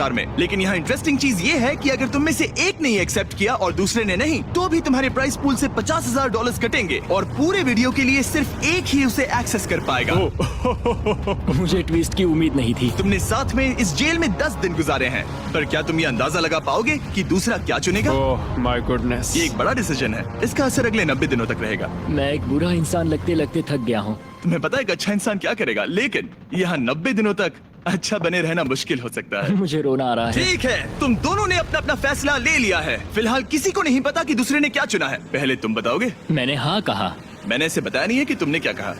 में। लेकिन यहाँ इंटरेस्टिंग चीज ये है कि अगर तुम में से एक ने एक्सेप्ट किया और दूसरे ने नहीं, तो भी तुम्हारे प्राइस पूल से $50,000 कटेंगे और पूरे वीडियो के लिए सिर्फ एक ही उसे एक्सेस कर पाएगा। मुझे ट्विस्ट की उम्मीद नहीं थी। तुमने साथ में इस जेल में 10 दिन गुजारे हैं, पर क्या तुम ये अंदाजा लगा पाओगे कि दूसरा क्या चुनेगा? ओह माय गुडनेस, ये एक बड़ा डिसीजन है। इसका असर अगले 90 दिनों तक रहेगा। मैं एक बुरा इंसान लगते लगते थक गया हूँ। तुम्हें पता है एक अच्छा इंसान क्या करेगा, लेकिन यहाँ 90 दिनों तक अच्छा बने रहना मुश्किल हो सकता है। मुझे रोना आ रहा है। ठीक है, तुम दोनों ने अपना अपना फैसला ले लिया है। फिलहाल किसी को नहीं पता कि दूसरे ने क्या चुना है। पहले तुम बताओगे? मैंने हाँ कहा। मैंने इसे बताया नहीं है कि तुमने क्या कहा।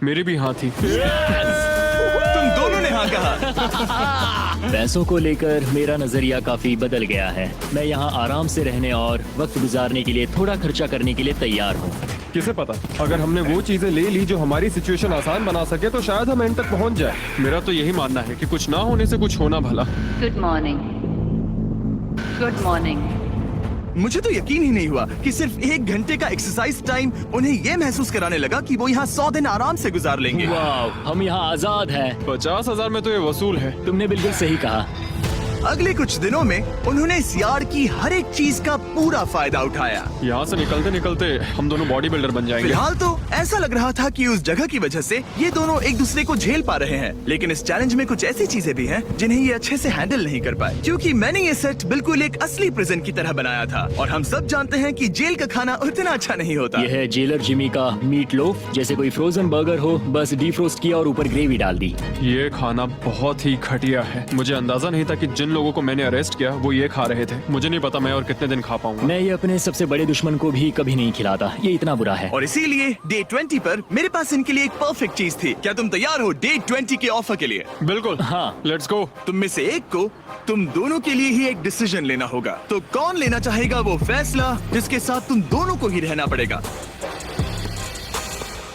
मेरी भी हाँ थी। तुम दोनों ने हाँ कहा। पैसों को लेकर मेरा नजरिया काफी बदल गया है। मैं यहाँ आराम से रहने और वक्त गुजारने के लिए थोड़ा खर्चा करने के लिए तैयार हूँ। किसे पता, अगर हमने वो चीजें ले ली जो हमारी सिचुएशन आसान बना सके तो शायद हम एंड तक पहुंच जाए। मेरा तो यही मानना है कि कुछ ना होने से कुछ होना भला। Good morning. Good morning. मुझे तो यकीन ही नहीं हुआ कि सिर्फ 1 घंटे का एक्सरसाइज टाइम उन्हें ये महसूस कराने लगा कि वो यहाँ 100 दिन आराम से गुजार लेंगे। वाह, हम यहाँ आजाद हैं। 50,000 में तो ये वसूल है। तुमने बिल्कुल सही कहा। अगले कुछ दिनों में उन्होंने इस यार्ड की हर एक चीज का पूरा फायदा उठाया। यहाँ से निकलते निकलते हम दोनों बॉडी बिल्डर बन जाएंगे। फिलहाल तो ऐसा लग रहा था कि उस जगह की वजह से ये दोनों एक दूसरे को झेल पा रहे हैं, लेकिन इस चैलेंज में कुछ ऐसी चीजें भी हैं जिन्हें ये अच्छे से हैंडल नहीं कर पाए, क्योंकि मैंने ये सेट बिल्कुल एक असली प्रिजन की तरह बनाया था और हम सब जानते हैं कि जेल का खाना उतना अच्छा नहीं होता। यह है जेलर जिमी का मीट लोफ, जैसे कोई फ्रोजन बर्गर हो, बस डीफ्रोस्ट किया और ऊपर ग्रेवी डाल दी। ये खाना बहुत ही घटिया है। मुझे अंदाजा नहीं था कि जिन लोगों को मैंने अरेस्ट किया वो ये खा रहे थे। मुझे नहीं पता मैं और कितने दिन खा पाऊंगा। मैं ये अपने सबसे बड़े दुश्मन को भी कभी नहीं खिलाता। ये इतना बुरा है। और इसीलिए डे 20 पर मेरे पास इनके लिए एक परफेक्ट चीज थी। क्या तुम तैयार हो डे 20 के ऑफर के लिए? बिल्कुल, हाँ। Let's go. तुम में से एक को तुम दोनों के लिए ही एक डिसीजन लेना होगा। तो कौन लेना चाहेगा वो फैसला जिसके साथ तुम दोनों को ही रहना पड़ेगा?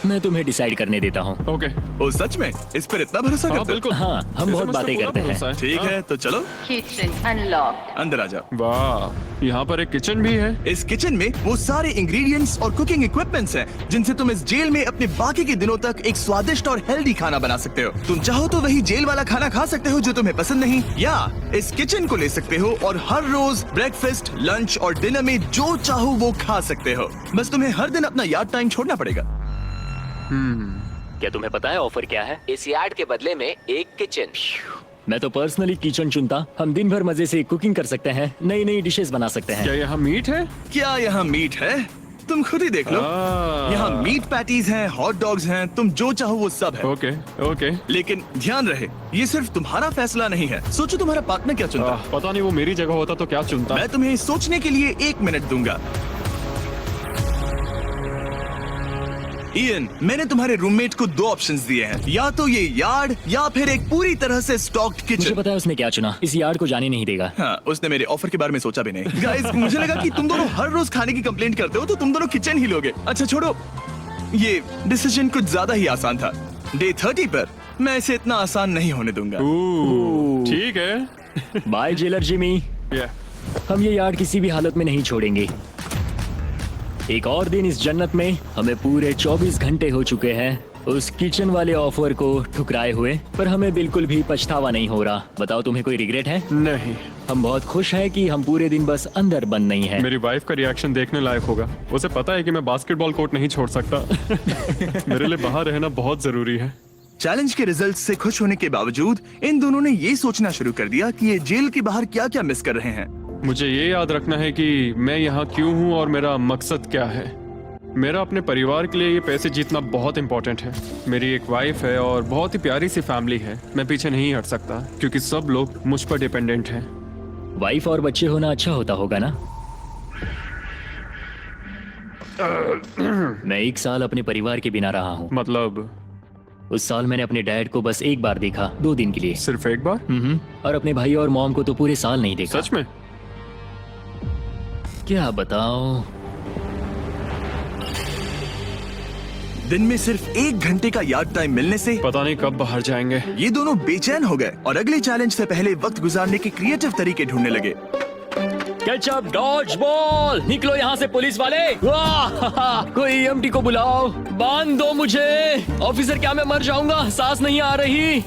मैं तुम्हें डिसाइड करने देता हूँ। ओके। ओ सच में इस पर इतना भरोसा हाँ करते हो? बिल्कुल। हाँ, हम बहुत बातें करते हैं। ठीक है, तो चलो किचन अनलॉक्ड। अंदर आ जाओ। वाह, यहाँ पर एक किचन भी है। इस किचन में वो सारे इंग्रेडिएंट्स और कुकिंग इक्विपमेंट्स हैं जिनसे तुम इस जेल में अपने बाकी के दिनों तक एक स्वादिष्ट और हेल्दी खाना बना सकते हो। तुम चाहो तो वही जेल वाला खाना खा सकते हो जो तुम्हें पसंद नहीं, या इस किचन को ले सकते हो और हर रोज ब्रेकफास्ट, लंच और डिनर में जो चाहो वो खा सकते हो। बस तुम्हें हर दिन अपना यार्ड टाइम छोड़ना पड़ेगा। क्या तुम्हें पता है ऑफर क्या है? इस यार्ड के बदले में एक किचन। मैं तो पर्सनली किचन चुनता। हम दिन भर मजे से कुकिंग कर सकते हैं, नई नई डिशेस बना सकते क्या हैं। यहाँ मीट है? क्या यहाँ मीट है? तुम खुद ही देख लो। यहाँ मीट पैटीज हैं, हॉट डॉग्स हैं, तुम जो चाहो वो सब है। Okay okay. लेकिन ध्यान रहे, ये सिर्फ तुम्हारा फैसला नहीं है। सोचो तुम्हारा पार्टनर क्या चुनता। पता नहीं वो मेरी जगह होता तो क्या चुनता। मैं तुम्हें सोचने के लिए 1 मिनट दूंगा। इयन, मैंने तुम्हारे रूममेट को 2 ऑप्शंस दिए हैं, या तो ये यार्ड या फिर एक पूरी तरह से स्टॉक्ड मुझे किचन। पता है उसने क्या चुना। इस यार्ड को जाने नहीं देगा। हाँ, उसने मेरे ऑफर के बारे में सोचा भी नहीं। गाइस, मुझे लगा कि तुम दोनों हर रोज खाने की कंप्लेंट करते हो तो तुम दोनों किचन ही लोगे। अच्छा छोड़ो, ये डिसीजन कुछ ज्यादा ही आसान था। डे 30 पर मैं इसे इतना आसान नहीं होने दूंगा। ठीक है। By jailer Jimmy. हम ये यार्ड किसी भी हालत में नहीं छोड़ेंगे। एक और दिन इस जन्नत में। हमें पूरे 24 घंटे हो चुके हैं उस किचन वाले ऑफर को ठुकराए हुए, पर हमें बिल्कुल भी पछतावा नहीं हो रहा। बताओ, तुम्हें कोई रिग्रेट है? नहीं। हम बहुत खुश हैं कि हम पूरे दिन बस अंदर बंद नहीं हैं। मेरी वाइफ का रिएक्शन देखने लायक होगा। उसे पता है कि मैं बास्केटबॉल कोर्ट नहीं छोड़ सकता। मेरे लिए बाहर रहना बहुत जरूरी है। चैलेंज के रिजल्ट से खुश होने के बावजूद इन दोनों ने ये सोचना शुरू कर दिया कि ये जेल के बाहर क्या क्या मिस कर रहे हैं। मुझे ये याद रखना है कि मैं यहाँ क्यों हूँ और मेरा मकसद क्या है। मेरा अपने परिवार के लिए ये पैसे जीतना बहुत इंपॉर्टेंट है। मेरी एक वाइफ है और बहुत ही प्यारी सी फैमिली है। मैं पीछे नहीं हट सकता क्योंकि सब लोग मुझ पर डिपेंडेंट हैं। वाइफ और बच्चे होना अच्छा होता होगा ना? मैं 1 साल अपने परिवार के बिना रहा हूँ। मतलब? उस साल मैंने अपने डैड को बस 1 बार देखा, 2 दिन के लिए। सिर्फ एक बार? और अपने भाई और मॉम को तो पूरे साल नहीं देखा। सच में? क्या बताऊं? दिन में सिर्फ 1 घंटे का यार्ड टाइम मिलने से पता नहीं कब बाहर जाएंगे। ये दोनों बेचैन हो गए और अगले चैलेंज से पहले वक्त गुजारने के क्रिएटिव तरीके ढूंढने लगे। केचप डॉज बॉल, निकलो यहाँ से पुलिस वाले। वाह, कोई EMT को बुलाओ, बांध दो मुझे। ऑफिसर, क्या मैं मर जाऊंगा? सांस नहीं आ रही।